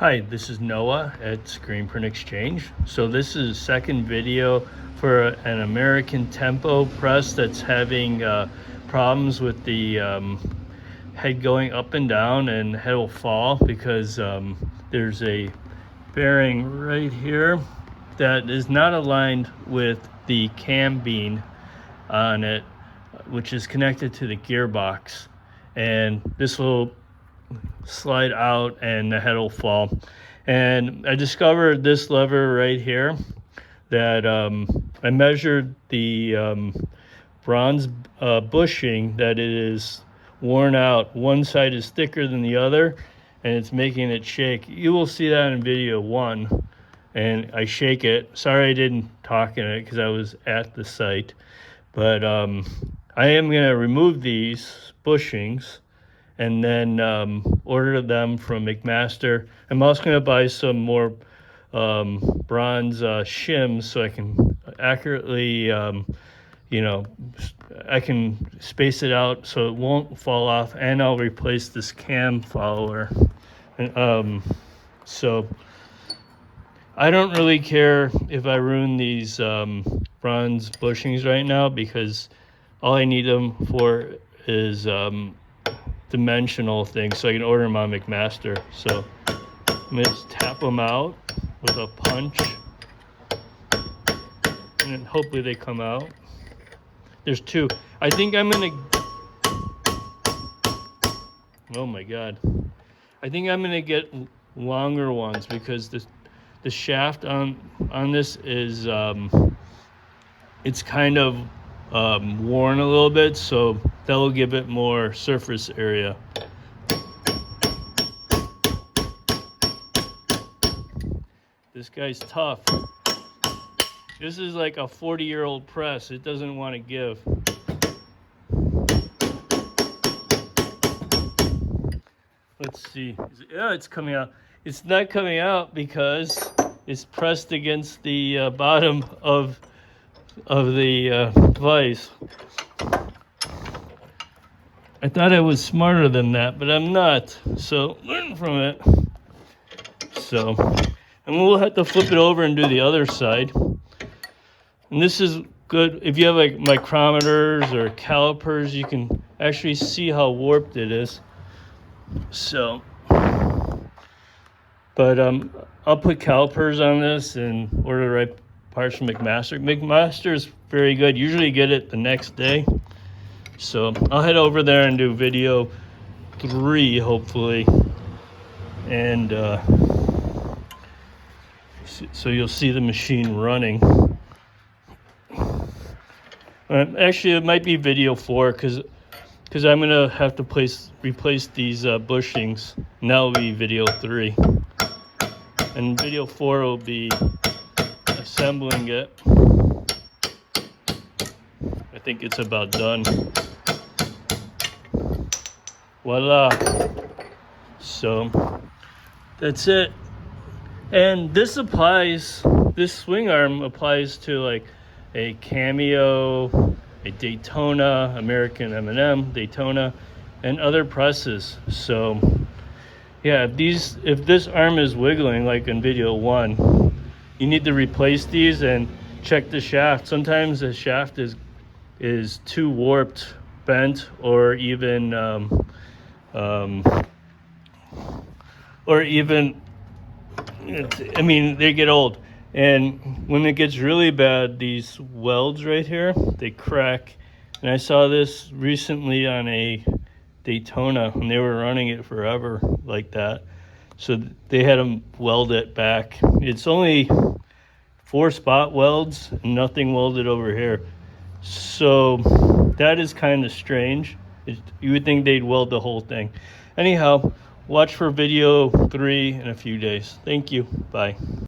Hi, this is Noah at screenprintexchange. So this is the second video for an American tempo press that's having problems with the head going up and down, and head will fall because there's a bearing right here that is not aligned with the cam beam on it, which is connected to the gearbox, and this will slide out and the head will fall. And I discovered this lever right here that I measured the bronze bushing, that it is worn out. One side is thicker than the other and it's making it shake. You will see that in video 1, and I shake it. Sorry I didn't talk in it because I was at the site, but I am going to remove these bushings and then order them from McMaster. I'm also going to buy some more bronze shims so I can accurately, I can space it out so it won't fall off, and I'll replace this cam follower. And, so I don't really care if I ruin these bronze bushings right now, because all I need them for is dimensional things, so I can order them on McMaster. So I'm gonna just tap them out with a punch, and then hopefully they come out. There's 2. I think I'm gonna, oh my god, I think I'm gonna get longer ones, because the shaft on this is it's kind of worn a little bit, so that will give it more surface area. This guy's tough. This is like a 40-year-old press. It doesn't want to give. Let's see. Yeah, it's coming out. It's not coming out because it's pressed against the bottom of the vise. I thought I was smarter than that, but I'm not. So learn from it. So, and we'll have to flip it over and do the other side. And this is good if you have like micrometers or calipers. You can actually see how warped it is. So, but I'll put calipers on this and order the right parts from McMaster. McMaster is very good. Usually get it the next day. So I'll head over there and do video 3, hopefully. And so you'll see the machine running. Actually, it might be video 4, because I'm gonna have to replace these bushings, and that will be video 3. And video 4 will be assembling it. I think it's about done. Voila. So that's it. And this swing arm applies to like a Cameo, a Daytona, American M&M, Daytona, and other presses. So yeah, if this arm is wiggling like in video 1, you need to replace these and check the shaft. Sometimes the shaft is too warped, bent, or even I mean, they get old, and when it gets really bad, these welds right here, they crack. And I saw this recently on a Daytona, and they were running it forever like that, so they had them weld it back. It's only 4 spot welds, nothing welded over here, so that is kind of strange. You would think they'd weld the whole thing. Anyhow, watch for video 3 in a few days. Thank you. Bye.